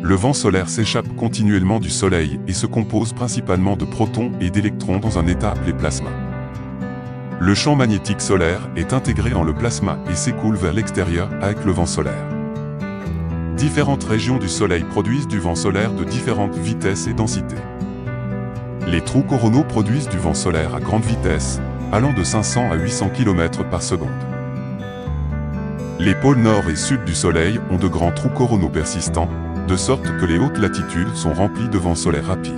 Le vent solaire s'échappe continuellement du Soleil et se compose principalement de protons et d'électrons dans un état appelé plasma. Le champ magnétique solaire est intégré dans le plasma et s'écoule vers l'extérieur avec le vent solaire. Différentes régions du Soleil produisent du vent solaire de différentes vitesses et densités. Les trous coronaux produisent du vent solaire à grande vitesse, allant de 500 à 800 km par seconde. Les pôles nord et sud du Soleil ont de grands trous coronaux persistants, de sorte que les hautes latitudes sont remplies de vent solaire rapide.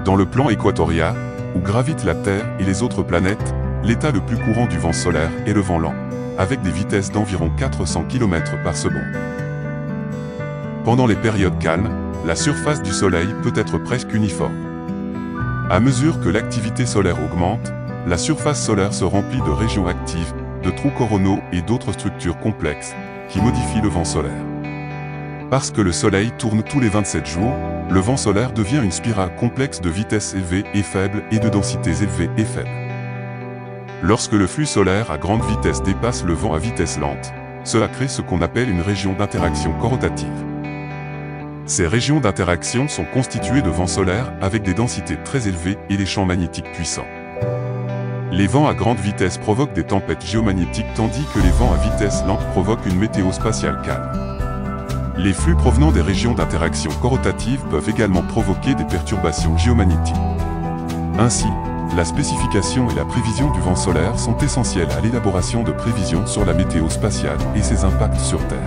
Dans le plan équatorial, où gravitent la Terre et les autres planètes, l'état le plus courant du vent solaire est le vent lent, avec des vitesses d'environ 400 km par seconde. Pendant les périodes calmes, la surface du Soleil peut être presque uniforme. À mesure que l'activité solaire augmente, la surface solaire se remplit de régions actives, de trous coronaux et d'autres structures complexes, qui modifient le vent solaire. Parce que le Soleil tourne tous les 27 jours, le vent solaire devient une spirale complexe de vitesses élevées et faibles et de densités élevées et faibles. Lorsque le flux solaire à grande vitesse dépasse le vent à vitesse lente, cela crée ce qu'on appelle une région d'interaction corrotative. Ces régions d'interaction sont constituées de vents solaires avec des densités très élevées et des champs magnétiques puissants. Les vents à grande vitesse provoquent des tempêtes géomagnétiques tandis que les vents à vitesse lente provoquent une météo spatiale calme. Les flux provenant des régions d'interaction corrotative peuvent également provoquer des perturbations géomagnétiques. Ainsi, la spécification et la prévision du vent solaire sont essentielles à l'élaboration de prévisions sur la météo spatiale et ses impacts sur Terre.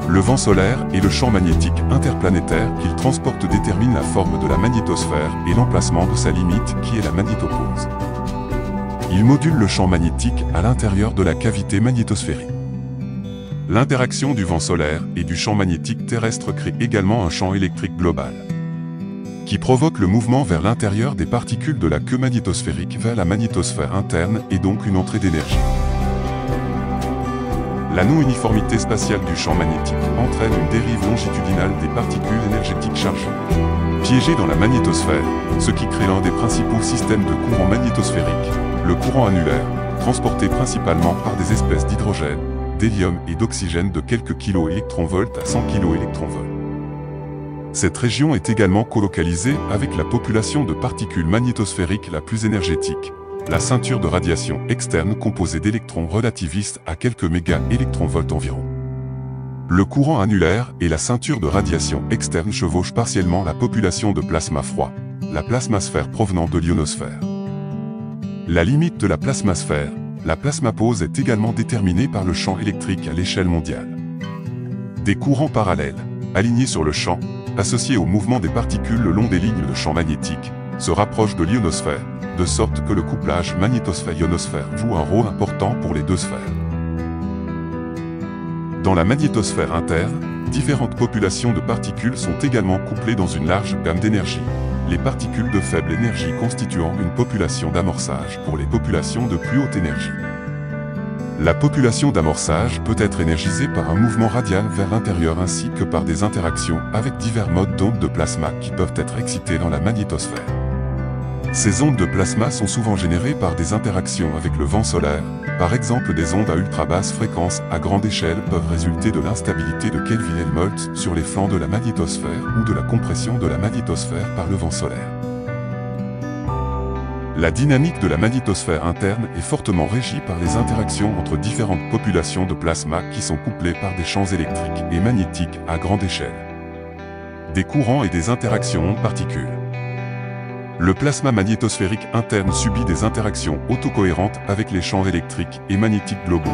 Le vent solaire et le champ magnétique interplanétaire qu'il transporte déterminent la forme de la magnétosphère et l'emplacement de sa limite qui est la magnétopause. Il module le champ magnétique à l'intérieur de la cavité magnétosphérique. L'interaction du vent solaire et du champ magnétique terrestre crée également un champ électrique global, qui provoque le mouvement vers l'intérieur des particules de la queue magnétosphérique vers la magnétosphère interne et donc une entrée d'énergie. La non-uniformité spatiale du champ magnétique entraîne une dérive longitudinale des particules énergétiques chargées, piégées dans la magnétosphère, ce qui crée l'un des principaux systèmes de courant magnétosphérique, le courant annulaire, transporté principalement par des espèces d'hydrogène, d'hélium et d'oxygène de quelques kiloélectronvolts à 100 kiloélectronvolts. Cette région est également colocalisée avec la population de particules magnétosphériques la plus énergétique, la ceinture de radiation externe composée d'électrons relativistes à quelques mégaélectronvolts environ. Le courant annulaire et la ceinture de radiation externe chevauchent partiellement la population de plasma froid, la plasmasphère provenant de l'ionosphère. La limite de la plasmasphère, la plasmapause, est également déterminée par le champ électrique à l'échelle mondiale. Des courants parallèles, alignés sur le champ, associés au mouvement des particules le long des lignes de champ magnétique, se rapprochent de l'ionosphère, de sorte que le couplage magnétosphère-ionosphère joue un rôle important pour les deux sphères. Dans la magnétosphère interne, différentes populations de particules sont également couplées dans une large gamme d'énergie, les particules de faible énergie constituant une population d'amorçage pour les populations de plus haute énergie. La population d'amorçage peut être énergisée par un mouvement radial vers l'intérieur ainsi que par des interactions avec divers modes d'ondes de plasma qui peuvent être excités dans la magnétosphère. Ces ondes de plasma sont souvent générées par des interactions avec le vent solaire. Par exemple, des ondes à ultra basse fréquence à grande échelle peuvent résulter de l'instabilité de Kelvin-Helmholtz sur les flancs de la magnétosphère ou de la compression de la magnétosphère par le vent solaire. La dynamique de la magnétosphère interne est fortement régie par les interactions entre différentes populations de plasma qui sont couplées par des champs électriques et magnétiques à grande échelle, des courants et des interactions ondes-particules. Le plasma magnétosphérique interne subit des interactions autocohérentes avec les champs électriques et magnétiques globaux.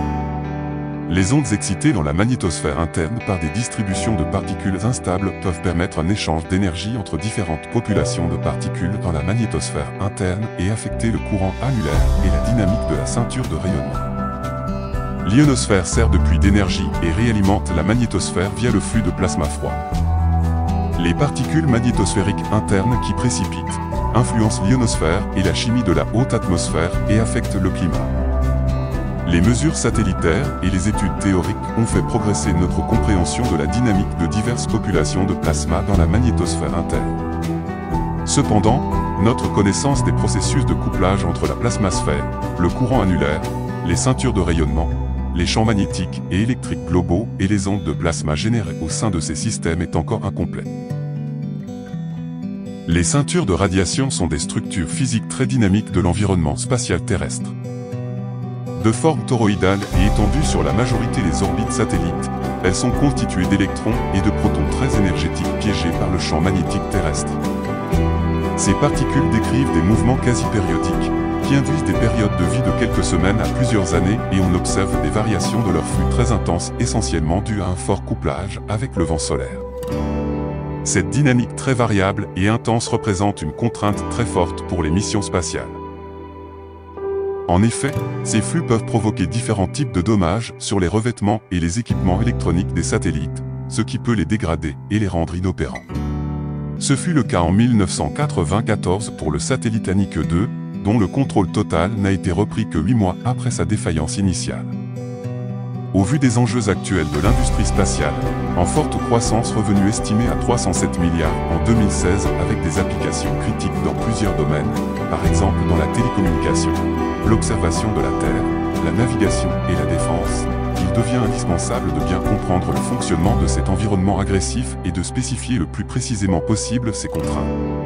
Les ondes excitées dans la magnétosphère interne par des distributions de particules instables peuvent permettre un échange d'énergie entre différentes populations de particules dans la magnétosphère interne et affecter le courant annulaire et la dynamique de la ceinture de rayonnement. L'ionosphère sert de puits d'énergie et réalimente la magnétosphère via le flux de plasma froid. Les particules magnétosphériques internes qui précipitent influencent l'ionosphère et la chimie de la haute atmosphère et affectent le climat. Les mesures satellitaires et les études théoriques ont fait progresser notre compréhension de la dynamique de diverses populations de plasma dans la magnétosphère interne. Cependant, notre connaissance des processus de couplage entre la plasmasphère, le courant annulaire, les ceintures de rayonnement, les champs magnétiques et électriques globaux et les ondes de plasma générées au sein de ces systèmes est encore incomplet. Les ceintures de radiation sont des structures physiques très dynamiques de l'environnement spatial terrestre. De forme toroïdale et étendues sur la majorité des orbites satellites, elles sont constituées d'électrons et de protons très énergétiques piégés par le champ magnétique terrestre. Ces particules décrivent des mouvements quasi périodiques, qui induisent des périodes de vie de quelques semaines à plusieurs années et on observe des variations de leur flux très intenses essentiellement dues à un fort couplage avec le vent solaire. Cette dynamique très variable et intense représente une contrainte très forte pour les missions spatiales. En effet, ces flux peuvent provoquer différents types de dommages sur les revêtements et les équipements électroniques des satellites, ce qui peut les dégrader et les rendre inopérants. Ce fut le cas en 1994 pour le satellite Anik 2, dont le contrôle total n'a été repris que 8 mois après sa défaillance initiale. Au vu des enjeux actuels de l'industrie spatiale, en forte croissance revenue estimée à 307 milliards en 2016 avec des applications critiques dans plusieurs domaines, par exemple dans la télécommunication, l'observation de la Terre, la navigation et la défense, il devient indispensable de bien comprendre le fonctionnement de cet environnement agressif et de spécifier le plus précisément possible ses contraintes.